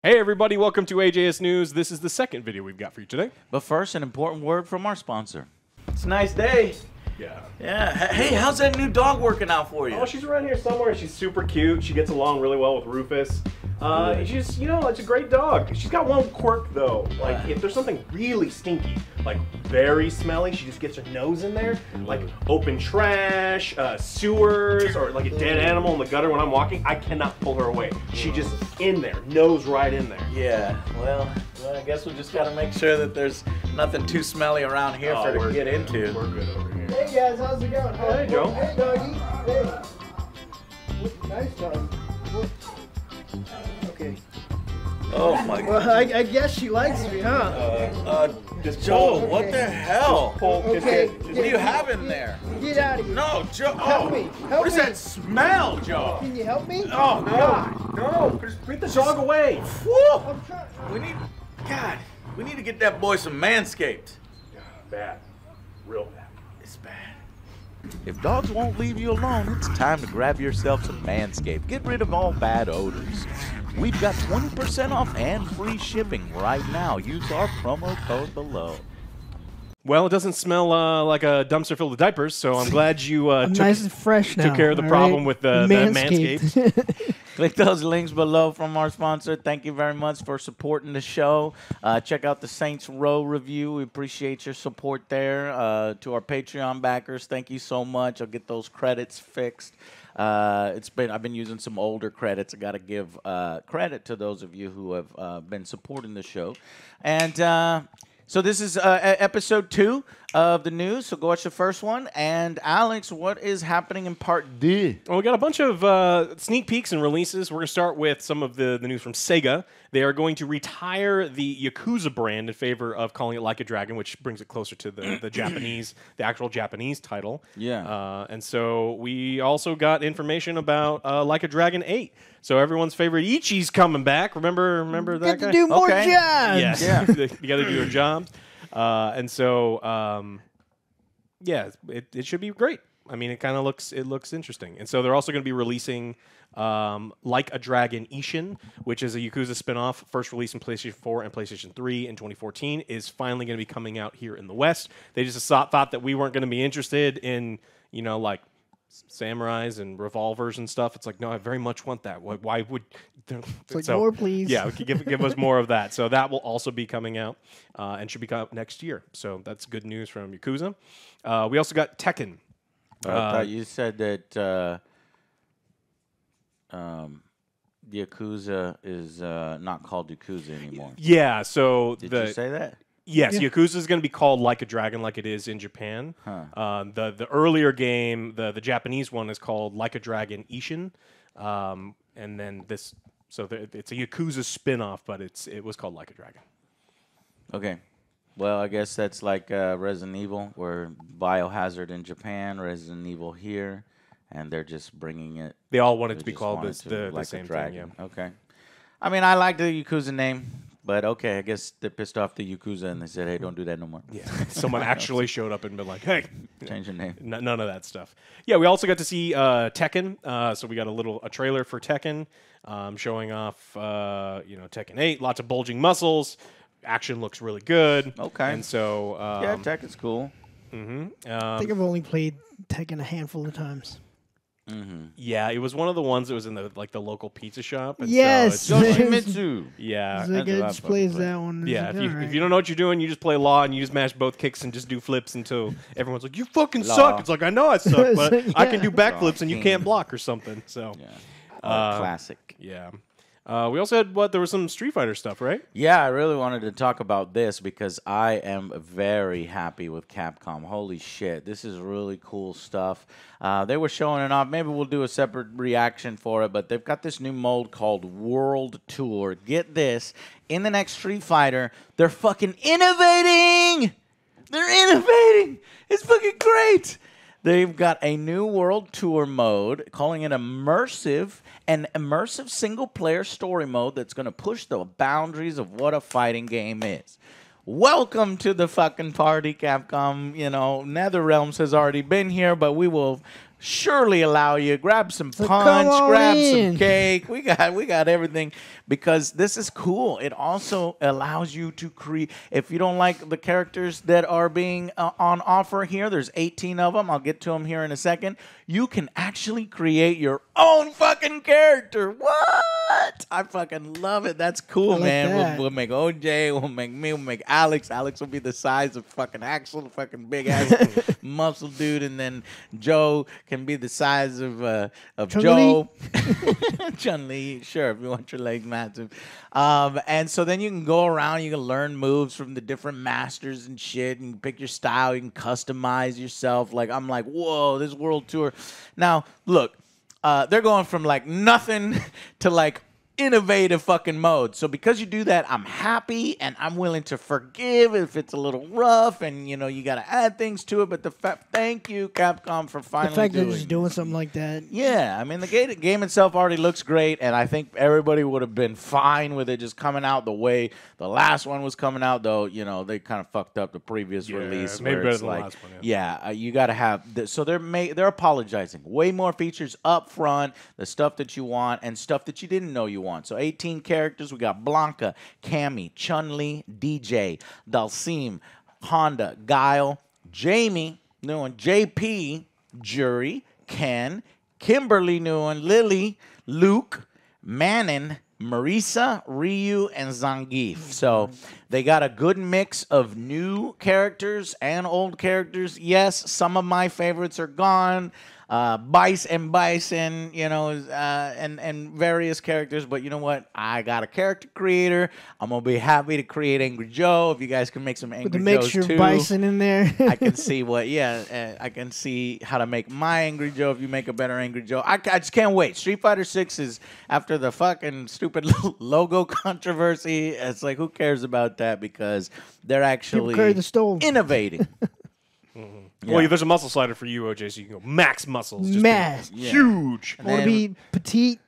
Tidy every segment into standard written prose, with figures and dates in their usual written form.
Hey everybody, welcome to AJS News. This is the second video we've got for you today. But first, an important word from our sponsor. It's a nice day. Yeah. Yeah. Hey, how's that new dog working out for you? Oh, she's around here somewhere. She's super cute. She gets along really well with Rufus. She's, it's a great dog. She's got one quirk though. Like, if there's something really stinky, like very smelly, she just gets her nose in there. Like open trash, sewers, or like a dead animal in the gutter when I'm walking. I cannot pull her away. She just in there, nose right in there. Yeah. Well, I guess we just got to make sure that there's nothing too smelly around here for her to get into. We're good over here. Hey guys, how's it going? Hey, Joe. Hey doggy. Hey. Nice dog. Okay. Oh my God. Well, I guess she likes me, huh? Joe, what the hell? Okay. What do you have in there? Get out of here. No, Joe. Help me. Help What is me. that smell, Joe? Can you help me? Oh God. No, just put the dog away. Woo. I'm trying. We need to get that boy some Manscaped. Bad. Real bad. It's bad. If dogs won't leave you alone, it's time to grab yourself some Manscaped. Get rid of all bad odors. We've got 20% off and free shipping right now. Use our promo code below. Well, it doesn't smell like a dumpster filled with diapers, so I'm glad you I'm nice and fresh now. took care of the problem with the Manscaped. Click those links below from our sponsor. Thank you very much for supporting the show. Check out the Saints Row review. We appreciate your support there. To our Patreon backers, thank you so much. I'll get those credits fixed. I've been using some older credits. I got to give credit to those of you who have been supporting the show. And so this is episode 2 of the news. So go watch the first one. And Alex, what is happening in part 2? Well, we got a bunch of sneak peeks and releases. We're going to start with some of the news from Sega. They are going to retire the Yakuza brand in favor of calling it Like a Dragon, which brings it closer to the Japanese, the actual Japanese title. Yeah. And so we also got information about Like a Dragon 8. So everyone's favorite Ichi's coming back. Remember that Get guy? to do more Okay. jobs. Yes. Yeah. You got to do their jobs. And so, yeah, it should be great. I mean, it looks interesting. And so they're also going to be releasing Like a Dragon Ishin, which is a Yakuza spinoff, first released in PlayStation 4 and PlayStation 3 in 2014, is finally going to be coming out here in the West. They just thought that we weren't going to be interested in, like samurais and revolvers and stuff. It's like, no, I very much want that. Why would... It's like, more, please. Yeah, give us more of that. So that will also be coming out and should be coming out next year. So that's good news from Yakuza. We also got Tekken. I thought you said that Yakuza is not called Yakuza anymore. Yeah, so... Did you say that? Yes, yeah. Yakuza is going to be called Like a Dragon, like it is in Japan. Huh. The earlier game, the Japanese one, is called Like a Dragon Ishin, and then this, so it's a Yakuza spin-off, but it was called Like a Dragon. Okay. Well, I guess that's like Resident Evil, where Biohazard in Japan, Resident Evil here, and they're just bringing it. They all want it to be just called want it to the like same a thing. dragon. Yeah. Okay. I mean, I like the Yakuza name, but okay, I guess they pissed off the Yakuza and they said, hey, don't do that no more. Yeah. Someone actually showed up and been like, hey, change your name. None of that stuff. Yeah, we also got to see Tekken. So we got a trailer for Tekken showing off, Tekken 8. Lots of bulging muscles. Action looks really good. Okay. And so... yeah, Tekken's cool. Mm-hmm. I think I've only played Tekken a handful of times. Mm-hmm. Yeah, it was one of the ones that was in the local pizza shop. And Yes. So it's Yoshimitsu. yeah. Zega what I just plays that one. Yeah, It's like, if you don't know what you're doing, you just play Law and you just mash both kicks and just do flips until everyone's like, you fucking Law. suck. It's like, I know I suck, but I can do Yeah. backflips and you can't block or something. So, Yeah. Classic. yeah. We also had, there was some Street Fighter stuff, right? Yeah, I really wanted to talk about this because I am very happy with Capcom. Holy shit, this is really cool stuff. They were showing it off. Maybe we'll do a separate reaction for it, but they've got this new mode called World Tour. Get this. In the next Street Fighter, they're fucking innovating! They're innovating! It's fucking great! They've got a new World Tour mode, calling it immersive, an immersive single-player story mode that's going to push the boundaries of what a fighting game is. Welcome to the fucking party, Capcom. NetherRealms has already been here, but we will surely allow you grab some So punch, come on grab some in. cake. We got everything because this is cool. It also allows you to create. If you don't like the characters that are being on offer here, there's 18 of them. I'll get to them here in a second. You can actually create your own fucking character. What? I fucking love it. That's cool, I like man. that. We'll make OJ. We'll make me. We'll make Alex. Alex will be the size of fucking Axel, fucking big ass muscle dude, and then Joe can be the size of Joe. Chun-Li, sure, if you want your legs massive. And so then you can go around, you can learn moves from the different masters and shit, and pick your style, you can customize yourself. Like, I'm like, whoa, this world tour. Now, look, they're going from like nothing to like innovative fucking mode. So because you do that, I'm happy and I'm willing to forgive if it's a little rough and you know you got to add things to it. But thank you, Capcom, for finally The fact doing. they're just doing something like that. Yeah, I mean the game itself already looks great, and I think everybody would have been fine with it just coming out the way the last one was coming out. Though you know they kind of fucked up the previous release. Maybe where better it's than like, the last one. you got to have. So they're apologizing. Way more features up front, the stuff that you want, and stuff that you didn't know you want. So 18 characters. We got Blanca, Cammy, Chun-Li, DJ, Dalsim, Honda, Guile, Jamie, new one, JP, Jury, Ken, Kimberly, new one, Lily, Luke, Manon, Marisa, Ryu, and Zangief. So they got a good mix of new characters and old characters. Yes, some of my favorites are gone. Bison, you know, and various characters. But you know what? I got a character creator. I'm gonna be happy to create Angry Joe. If you guys can make some Angry With the Joes mixture too, of Bison in there. I can see I can see how to make my Angry Joe. If you make a better Angry Joe, I just can't wait. Street Fighter 6 is after the fucking stupid logo controversy. It's like who cares about that because they're People carry the actually stove. innovating. Well, there's a muscle slider for you, OJ, so you can go max muscles. Just Mass. be huge. I want to be petite.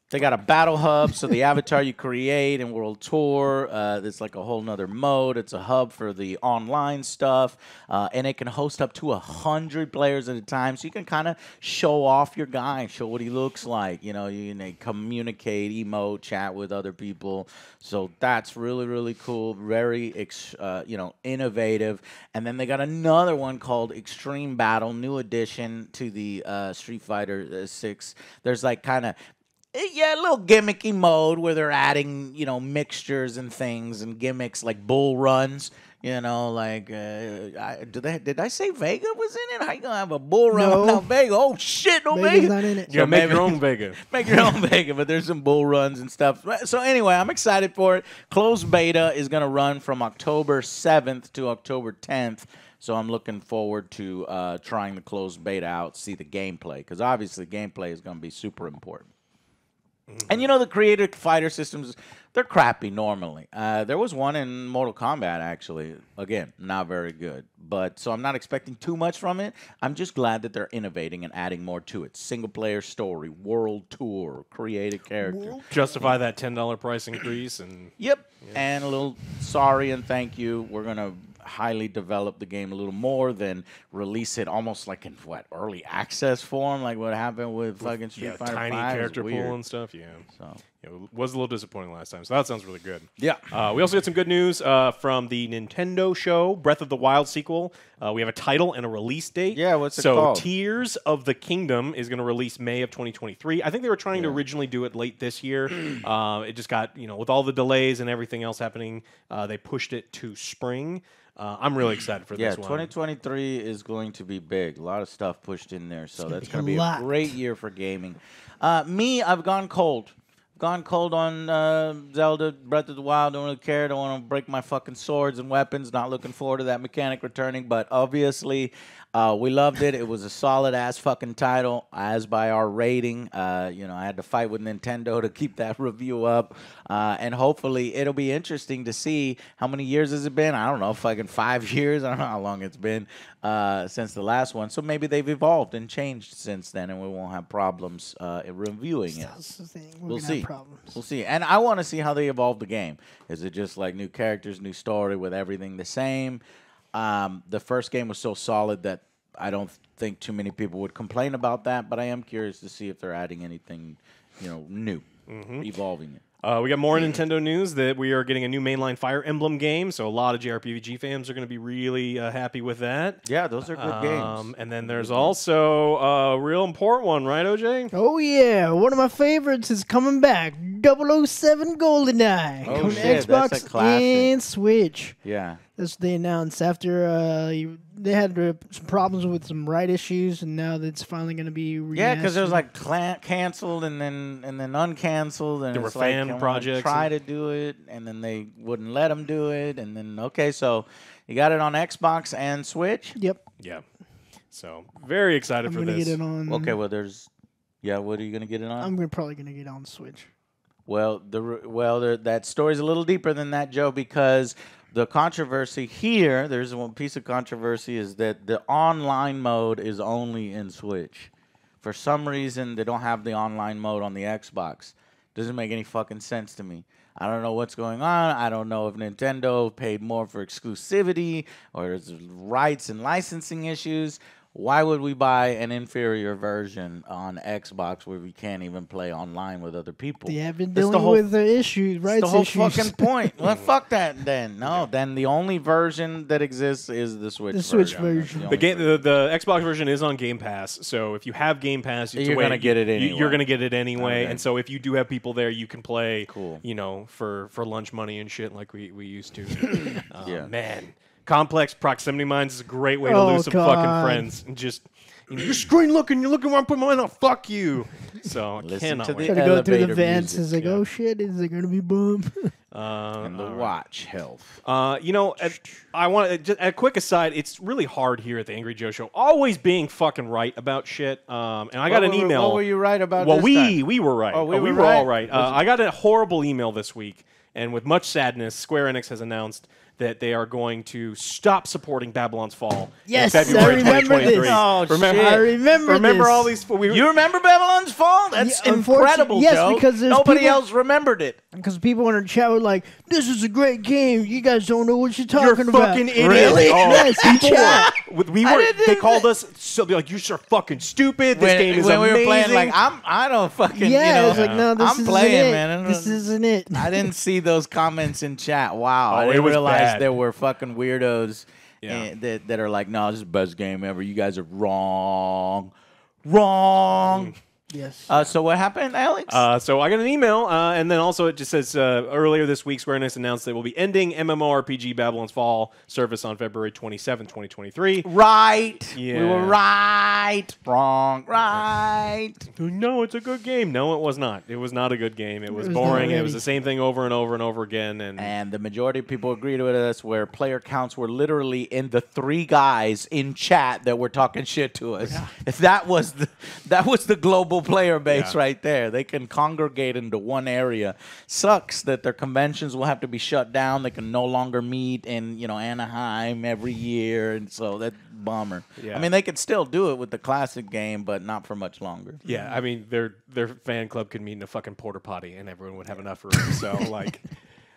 They got a battle hub, so the avatar you create in World Tour, it's like a whole nother mode. It's a hub for the online stuff, and it can host up to 100 players at a time, so you can kind of show off your guy, show what he looks like. You know, you can communicate, emote, chat with other people. So that's really, really cool, very, innovative. And then they got another one called Extreme Battle, new addition to the Street Fighter 6. There's like kind of a little gimmicky mode where they're adding, mixtures and things and gimmicks like bull runs. Did I say Vega was in it? How you gonna have a bull run No. without Vega? Oh shit, no Vega's Vega. not in it. Yeah, make your own Vega. Make your own Vega, but there's some bull runs and stuff. So anyway, I'm excited for it. Closed beta is gonna run from October 7th to October 10th. So I'm looking forward to trying the closed beta out, see the gameplay, because obviously gameplay is gonna be super important. And the creative fighter systems, they're crappy normally. There was one in Mortal Kombat, actually. Again, not very good. But so I'm not expecting too much from it. I'm just glad that they're innovating and adding more to it. Single-player story, world tour, creative character. Justify that $10 price increase. And Yep. And a little sorry and thank you. We're going to highly develop the game a little more than release it almost like in early access form, like what happened with fucking Street Fighter tiny 5. character Weird. pool and stuff. Yeah. So. It was a little disappointing last time, so that sounds really good. Yeah. We also get some good news from the Nintendo show, Breath of the Wild sequel. We have a title and a release date. Yeah, what's it called? So Tears of the Kingdom is going to release May of 2023. I think they were trying to originally do it late this year. It just got, with all the delays and everything else happening, they pushed it to spring. I'm really excited for this one. 2023 is going to be big. A lot of stuff pushed in there, so that's going to be a lot. great year for gaming. I've gone cold. Gone cold on Zelda, Breath of the Wild. Don't really care. Don't want to break my fucking swords and weapons. Not looking forward to that mechanic returning. But obviously, we loved it. It was a solid-ass fucking title, as by our rating. I had to fight with Nintendo to keep that review up. And hopefully, it'll be interesting to see how many years has it been. I don't know, fucking 5 years. I don't know how long it's been since the last one. So maybe they've evolved and changed since then, and we won't have problems in reviewing it. That's the thing. We'll gonna see. have problems. We'll see. And I want to see how they evolve the game. Is it just like new characters, new story with everything the same? The first game was so solid that I don't think too many people would complain about that, but I am curious to see if they're adding anything, new, evolving it. We got more Nintendo news that we are getting a new mainline Fire Emblem game, so a lot of JRPG fans are going to be really happy with that. Yeah, those are good games. And then there's also a real important one, right, OJ? Oh, yeah. One of my favorites is coming back. 007 GoldenEye. Oh, on shit, Xbox that's a classic. and Switch. Yeah. That's what they announced after they had some problems with some right issues, and now it's finally going to be remastered. Yeah, because it was like canceled and then uncanceled, and There were it's like, fan I wanna projects try to do it, and then they wouldn't let them do it, and then okay, so you got it on Xbox and Switch. Yep. Yeah. So very excited I'm for going to this. get it on. Okay, well what are you gonna get it on? I'm probably going to get it on Switch. Well, that story's a little deeper than that, Joe, because the controversy here, there's one piece of controversy, is that the online mode is only in Switch. For some reason, they don't have the online mode on the Xbox. Doesn't make any fucking sense to me. I don't know what's going on. I don't know if Nintendo paid more for exclusivity or there's rights and licensing issues. Why would we buy an inferior version on Xbox where we can't even play online with other people? They have been That's dealing with the issues, rights the whole issues. fucking point. Well, fuck that then. No, then the only version that exists is the Switch The Switch version. version. That's The only game, the Xbox version is on Game Pass, so if you have Game Pass, You're gonna get it anyway. You're gonna get it anyway, Okay. and so if you do have people there, you can play. Cool. For lunch money and shit like we used to. Yeah. Man, complex proximity mines is a great way to Oh, lose some God. fucking friends. And just you're screen looking, you're looking where I put my money. Fuck you. So I Listen cannot to wait. Try to go through the elevator vents. music, It's like, yeah. oh shit, is it going to be boom? and the all right. watch health. I want just a quick aside. It's really hard here at the Angry Joe Show, always being fucking right about shit. And I got an email. What were you right about? Well, this time? we were right. Oh, we we were were all right? right. I got a horrible email this week, and with much sadness, Square Enix has announced that they are going to stop supporting Babylon's Fall. Yes, in February I remember 2023. this. Oh, remember, shit. I remember remember this. all these. You remember Babylon's Fall? That's Yeah, incredible, yes, Joe. because there's Nobody people- else remembered it. Because people in the chat were like, this is a great game. You guys don't know what you're talking You're about. fucking idiot. Really? Oh, Yes, in chat. we I were. didn't They think called that- us. So they're like, you're so fucking stupid. This game is when amazing. we were playing, like I don't fucking. Yeah, it's like, no, this I'm isn't playing, it. man. This isn't it. I didn't see those comments in chat. Wow, I Oh, it didn't was realize bad. there were fucking weirdos Yeah. that are like, no, this is the best game ever. You guys are wrong. Yes. So what happened, Alex? So I got an email, and then also it just says earlier this week, Square Enix announced they will be ending MMORPG Babylon's Fall service on February 27, 2023. right. We Yeah. were right. Wrong. Right. No, it's a good game. No, it was not. It was not a good game. It was was boring. not It was ready. the same thing over and over and over again. And the majority of people agreed with us where player counts were literally in the three guys in chat that were talking shit to us. If that was the global player base Yeah. right there. They can congregate into one area. Sucks that their conventions will have to be shut down. They can no longer meet in, Anaheim every year, and so that's bummer. Yeah. I mean, they could still do it with the classic game, but not for much longer. yeah, I mean, their fan club could meet in a fucking porta potty, and everyone would have enough room. So like,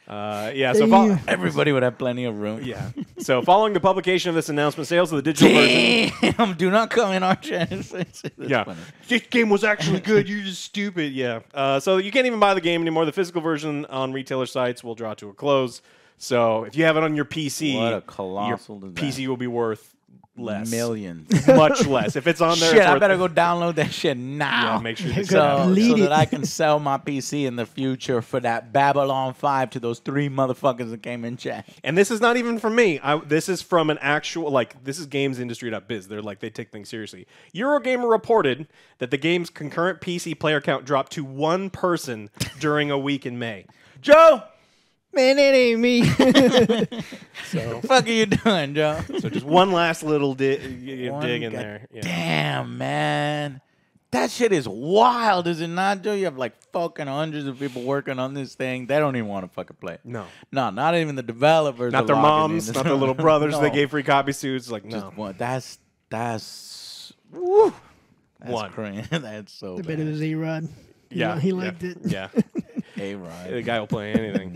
yeah. So Damn. Everybody would have plenty of room. yeah. So following the publication of this announcement, sales of the digital version. Damn, do not come in our chat and say that's Yeah, funny. this game was actually good. You're just stupid. Yeah. So you can't even buy the game anymore. The physical version on retailer sites will draw to a close. So if you have it on your PC, What a your colossal disaster. PC will be worth less, Millions. much less. If it's on there, Shit, it's I worth- better go download that shit now. Yeah, make sure you so, Delete so it. that I can sell my PC in the future for that Babylon 5 to those three motherfuckers that came in chat. And this is not even from me. This is from an actual, this is gamesindustry.biz. They take things seriously. Eurogamer reported that the game's concurrent PC player count dropped to one person during a week in May. Joe, Man, it ain't me. what the fuck are you doing, Joe? So just one last little dig in God there. Yeah. Damn, man. That shit is wild, is it not, Joe? You have like fucking hundreds of people working on this thing. They don't even want to fucking play it. No. No, not even the developers. Not are their logging moms, in. not their little brothers No. they gave free copies to. It's like, no. Just one. That's woo. That's One. crazy. That's so I bet it bad. was A-Rod. Yeah. He yeah, liked it. Yeah. A-Rod. The guy will play anything.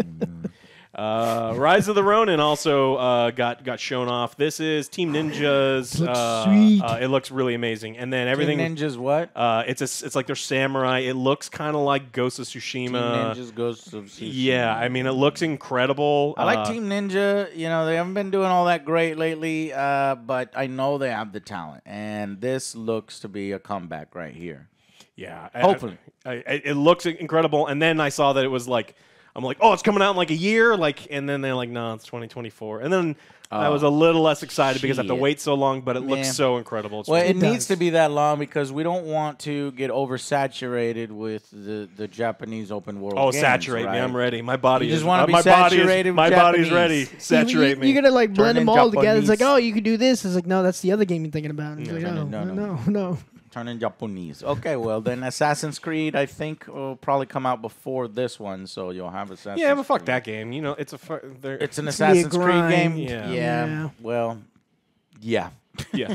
Rise of the Ronin also got shown off. This is Team Ninja's. Looks sweet. It looks really amazing, and then everything. Team Ninja's what? It's like they're samurai. It looks kind of like Ghost of Tsushima. Team Ninja's Ghost of Tsushima. Yeah, I mean it looks incredible. I like Team Ninja. You know, they haven't been doing all that great lately, but I know they have the talent, and this looks to be a comeback right here. Yeah, Hopefully. it looks incredible. And then I saw that it was like, I'm like, oh, it's coming out in like a year, and then they're like, no, it's 2024. And then I was a little less excited because I have to wait so long, but it looks so incredible. Well, it needs to be that long because we don't want to get oversaturated with the Japanese open world. Oh, games, saturate right? me! I'm ready. My body You is. just want to be my saturated. My body's ready. Saturate me. You're gonna like blend Turn them in all together. It's like, Japanese. oh, you could do this. It's like, no, that's the other game you're thinking about. It's like, No. no. Turn in Japanese. Okay, well then Assassin's Creed I think will probably come out before this one, so you'll have Assassin's. Yeah, but fuck Creed. that game. You know, it's a. It's an It's gonna be a Assassin's Creed game. grind. Yeah. Well, yeah. Yeah.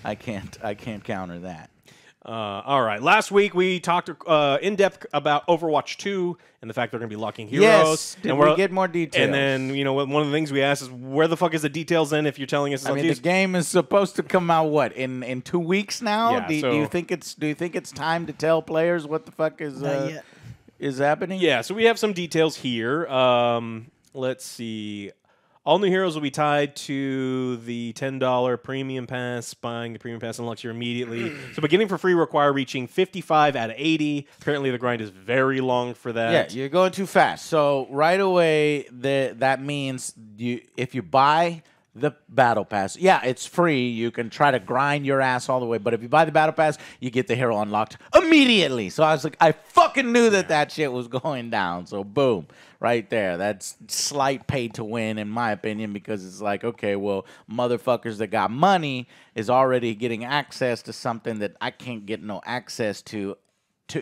I can't counter that. All right. Last week we talked in depth about Overwatch 2 and the fact they're going to be locking heroes. Yes. Did and we get more details? And then one of the things we asked is where the fuck is the details then if you're telling us it's I on mean, the Tuesday? game is supposed to come out what in 2 weeks now. Yeah, do you think it's time to tell players what the fuck is Not yet. is happening? Yeah, so we have some details here. Let's see. All new heroes will be tied to the $10 premium pass. Buying the premium pass unlocks you immediately. So beginning for free require reaching 55 out of 80. Apparently the grind is very long for that. Yeah, you're going too fast. So right away, that means if you buy the battle pass, yeah, it's free. You can try to grind your ass all the way, but if you buy the battle pass, you get the hero unlocked immediately. So I was like, I fucking knew that shit was going down. So boom, right there. That's slight pay to win, in my opinion, because it's like, okay, well, motherfuckers that got money is already getting access to something that I can't get no access to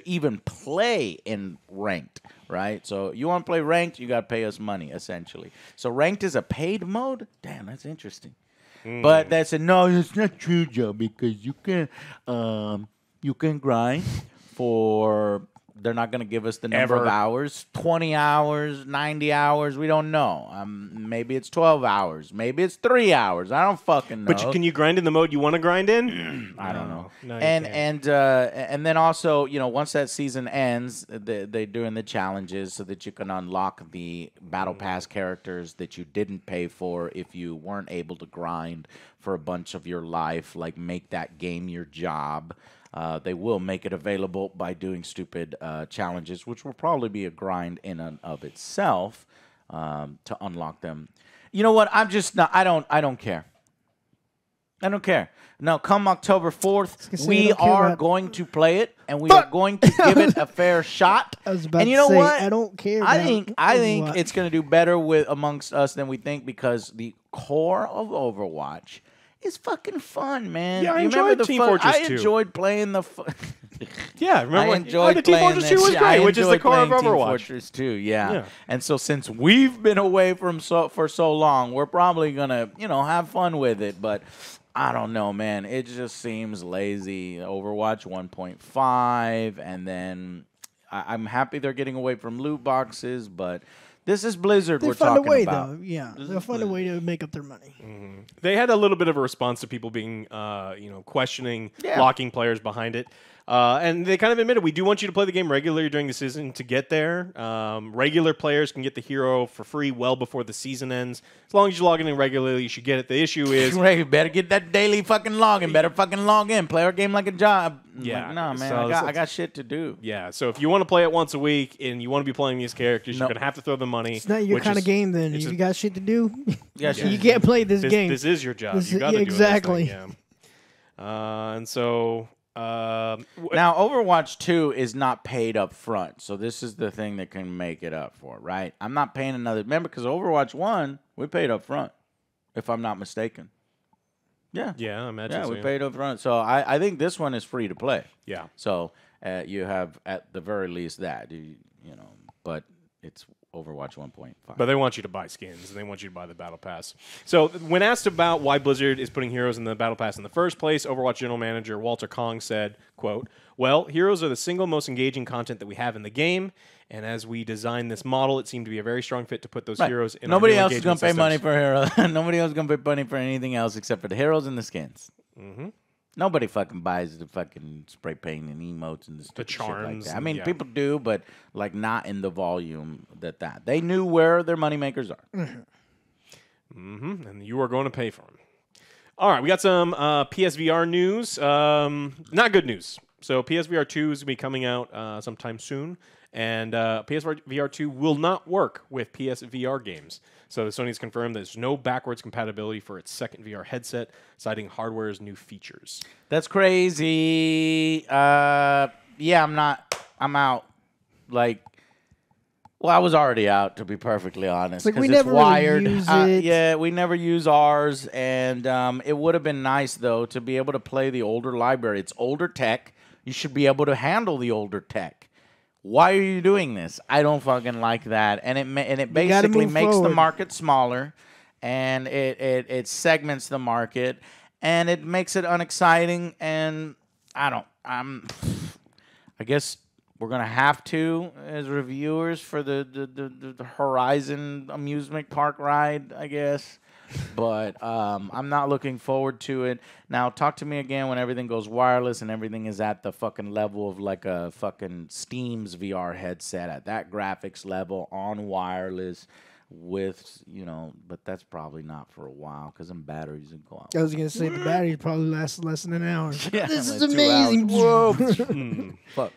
even play in ranked, right? So you want to play ranked, you got to pay us money, essentially. So ranked is a paid mode? Damn, that's interesting. But that's no, it's not true, Joe, because you can grind for. They're not going to give us the number of hours, 20 hours, 90 hours. We don't know. Maybe it's 12 hours. Maybe it's 3 hours. I don't fucking know. But can you grind in the mode you want to grind in? I don't know. No, you and then also, once that season ends, they're doing the challenges so that you can unlock the battle pass characters that you didn't pay for if you weren't able to grind for a bunch of your life, like make that game your job. They will make it available by doing stupid challenges, which will probably be a grind in and of itself to unlock them. You know what? I'm just not. I don't care. I don't care. Now, come October 4th, we are going to play it, and we are going to give it a fair shot. I was about and you to know say, what? I don't care. I about think Overwatch. it's going to do better amongst us than we think because the core of Overwatch is fucking fun, man. Yeah, I You enjoyed remember the Team fun? Fortress I 2. enjoyed playing the. Yeah, remember I enjoyed the Team playing Fortress that 2 was shit. great, I which is the enjoyed core of playing Team Overwatch. Fortress 2, yeah. Yeah. And so since we've been away from for so long, we're probably gonna have fun with it. But I don't know, man. It just seems lazy. Overwatch 1.5, and then I'm happy they're getting away from loot boxes, but. This is Blizzard They we're find a talking way, about. though. Yeah, they'll find a way to make up their money. They had a little bit of a response to people being, questioning locking players behind it. And they kind of admitted, we do want you to play the game regularly during the season to get there. Regular players can get the hero for free well before the season ends. As long as you log in regularly, you should get it. The issue is... You better get that daily fucking login. Better fucking log in. Play our game like a job. Yeah. Like, nah, man, So I got shit to do. Yeah, so if you want to play it once a week and you want to be playing these characters, you're going to have to throw the money. It's not your which kind of is- game, then. it's If a- you got shit to do, Yeah, you can't play this game. This is your job. This You is- got to yeah, do exactly. It this thing, yeah. And so... Now, Overwatch 2 is not paid up front, so this is the thing that can make it up for, right? I'm not paying another... Remember, because Overwatch 1, we paid up front, if I'm not mistaken. Yeah. Yeah, I imagine Yeah, so, we paid up front. So I think this one is free to play. Yeah. So you have, at the very least, that. But it's Overwatch 1.5. But they want you to buy skins, and they want you to buy the Battle Pass. So when asked about why Blizzard is putting Heroes in the Battle Pass in the first place, Overwatch General Manager Walter Kong said, quote, "Well, Heroes are the single most engaging content that we have in the game, and as we designed this model, it seemed to be a very strong fit to put those heroes in Nobody our new else is going engagement to pay money systems." for heroes. Nobody else is going to pay money for anything else except for the heroes and the skins. Mm-hmm. Nobody fucking buys the fucking spray paint and emotes and the charms. Shit like that. I and- mean, yeah. people do, but like not in the volume that they knew where their moneymakers are. Mm-hmm. And you are going to pay for them. All right, we got some PSVR news. Not good news. So PSVR2 is going to be coming out sometime soon, and PSVR2 will not work with PSVR games. So Sony's confirmed there's no backwards compatibility for its second VR headset, citing hardware's new features. That's crazy. Yeah, I'm out. Like, well, I was already out, to be perfectly honest. Like, we 'cause it's never really wired. use it. Yeah, we never use ours, and it would have been nice though to be able to play the older library. It's older tech. You should be able to handle the older tech. Why are you doing this? I don't fucking like that. And it basically move makes the forward. market smaller, and it segments the market, and it makes it unexciting. And I guess we're gonna have to, as reviewers, for the Horizon amusement park ride, I guess. But I'm not looking forward to it. Now, talk to me again when everything goes wireless and everything is at the fucking level of like a fucking Steam's VR headset at that graphics level on wireless with, but that's probably not for a while because them batteries will go out. I was gonna say the battery probably lasts less than an hour. Yeah, This is like 2 amazing. hours. Hmm. Fuck.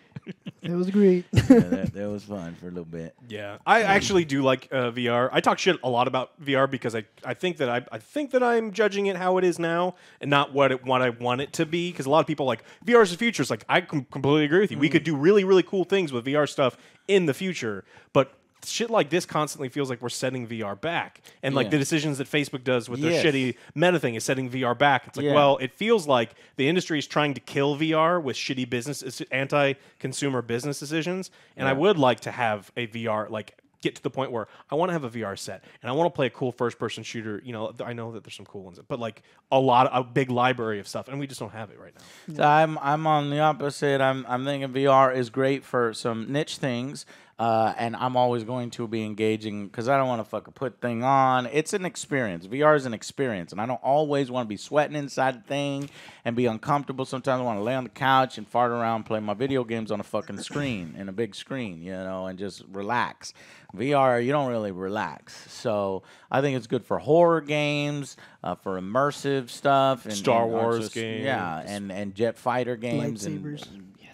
It was great. Yeah, that was fun for a little bit. Yeah, I actually do like VR. I talk shit a lot about VR because I think that I think that I'm judging it how it is now and not what I want it to be. Because a lot of people are like VR is the future. It's like I completely agree with you. We could do really really cool things with VR stuff in the future, but shit like this constantly feels like we're setting VR back. And like Yeah. the decisions that Facebook does with their Yes. shitty meta thing is setting VR back. It's like, Yeah. well, it feels like the industry is trying to kill VR with shitty business, anti-consumer business decisions. And I would like to have a VR, like get to the point where I want to have a VR set and I want to play a cool first-person shooter. I know that there's some cool ones, but like a big library of stuff, and we just don't have it right now. So I'm on the opposite. I'm thinking VR is great for some niche things, and I'm always going to be engaging because I don't want to fucking put thing on. It's an experience. VR is an experience, and I don't always want to be sweating inside the thing and be uncomfortable. Sometimes I want to lay on the couch and fart around, play my video games on a fucking screen, in a big screen, and just relax. VR, you don't really relax. So I think it's good for horror games, for immersive stuff, and Star and Wars just- games. yeah, and jet fighter games, Lightsabers.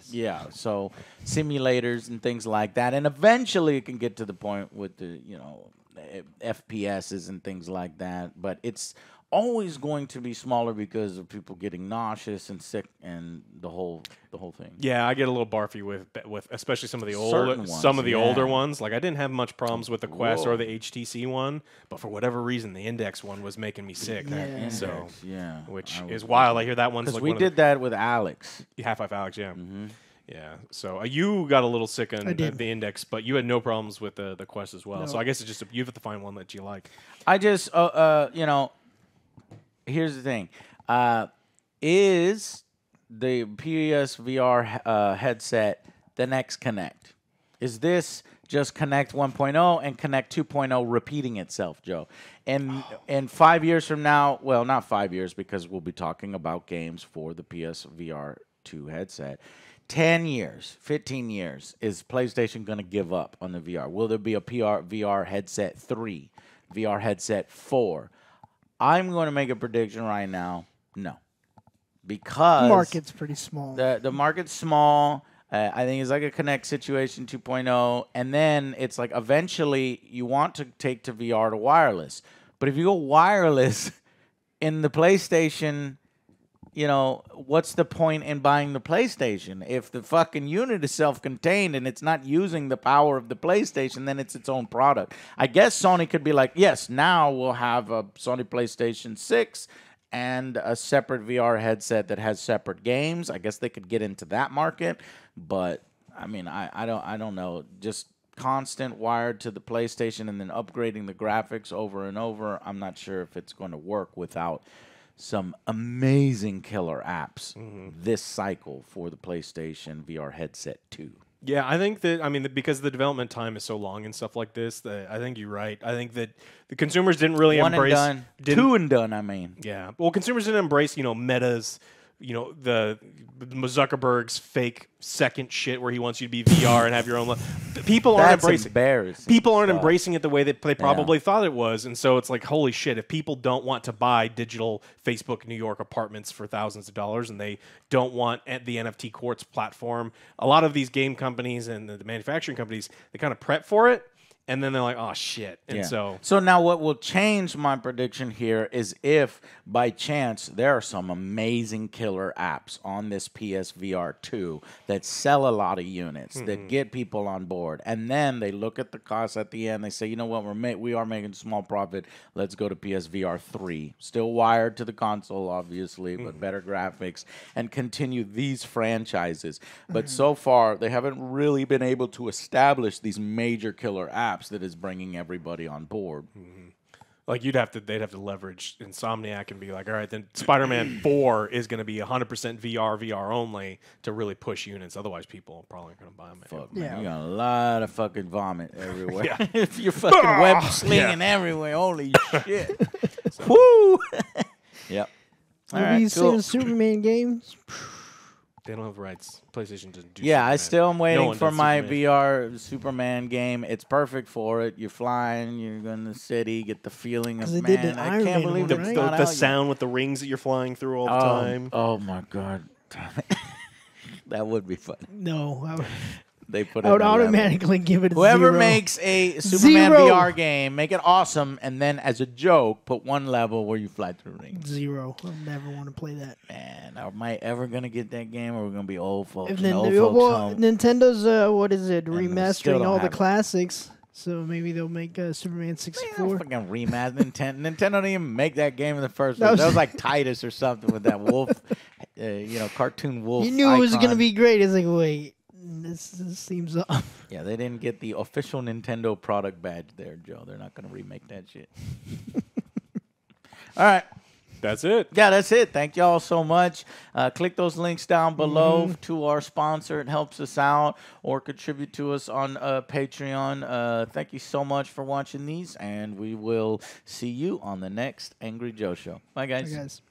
yeah, so simulators and things like that, and eventually it can get to the point with the FPSs and things like that. But it's always going to be smaller because of people getting nauseous and sick and the whole thing. Yeah, I get a little barfy with especially some of the Certain ones, older yeah. ones. Like I didn't have much problems with the Quest Whoa. or the HTC one, but for whatever reason, the Index one was making me sick. Yeah. So, Index, yeah, which I is was- wild. I hear that one's because like we one of did that with Alex. the Half-Life Alex. Yeah, Mm-hmm. yeah. So you got a little sick on I did. the Index, but you had no problems with the Quest as well. No. So I guess it's just you have to find one that you like. I just, here's the thing. Is the PSVR headset the next Connect? Is this just Connect 1.0 and Connect 2.0 repeating itself, Joe? And 5 years from now, well, not 5 years because we'll be talking about games for the PSVR2 headset. 10 years, 15 years, is PlayStation going to give up on the VR? Will there be a VR headset 3, VR headset 4? I'm going to make a prediction right now. No. Because Market's pretty small. the market's small. I think it's like a Connect situation 2.0. And then it's like eventually you want to take to VR to wireless. But if you go wireless in the PlayStation, what's the point in buying the PlayStation? If the fucking unit is self-contained and it's not using the power of the PlayStation, then it's its own product. I guess Sony could be like, yes, now we'll have a Sony PlayStation 6 and a separate VR headset that has separate games. I guess they could get into that market, but I mean, I don't know. Just constant wired to the PlayStation and then upgrading the graphics over and over, I'm not sure if it's going to work without some amazing killer apps this cycle for the PlayStation VR headset 2. Yeah, I think that, I mean, because the development time is so long and stuff like this, I think you're right. I think that the consumers didn't really embrace. One and done. Two and done, I mean. Yeah. Well, consumers didn't embrace, Meta's, the Zuckerberg's fake second shit where he wants you to be VR and have your own. People aren't embracing. Embarrassing. People aren't embracing it the way that they probably thought it was, and so it's like, holy shit! If people don't want to buy digital Facebook New York apartments for thousands of dollars, and they don't want the NFT Quartz platform, a lot of these game companies and the manufacturing companies, they kind of prep for it. And then they're like, oh, shit. And so now what will change my prediction here is if, by chance, there are some amazing killer apps on this PSVR2 that sell a lot of units, that get people on board. And then they look at the cost at the end. They say, you know what, we are making small profit. Let's go to PSVR3. Still wired to the console, obviously, but better graphics. And continue these franchises. But so far, they haven't really been able to establish these major killer apps that is bringing everybody on board. Like they'd have to leverage Insomniac and be like, all right, then Spider-Man 4 is going to be 100% VR only to really push units. Otherwise, people probably aren't going to buy them. Fuck, man, you got a lot of fucking vomit everywhere. If you're fucking web slinging everywhere, holy shit. Woo! Yep. Have you seen the Superman games? They don't have rights. PlayStation doesn't do Superman. I still am waiting for my Superman. VR Superman game. It's perfect for it. You're flying, you're going to the city, get the feeling of, man, I can't believe the sound with the rings that you're flying through all the time. Oh, my God. That would be funny. No. They put I would automatically give it a Whoever 0. makes a Superman VR game, make it awesome, and then as a joke, put one level where you fly through rings. 0. I'll never want to play that. Man, am I ever going to get that game, or we're going to be old folks? Nintendo's, remastering all the classics, so maybe they'll make Superman 64. Man, fucking remaster. Nintendo didn't even make that game in the first place. That was like Titus or something with that wolf, cartoon wolf. You knew it was going to be great. It's like, wait. This seems off. Yeah, they didn't get the official Nintendo product badge there, Joe. They're not going to remake that shit. All right. That's it. Yeah, that's it. Thank y'all so much. Click those links down below to our sponsor. It helps us out, or contribute to us on Patreon. Thank you so much for watching these, and we will see you on the next Angry Joe Show. Bye, guys. Bye, guys.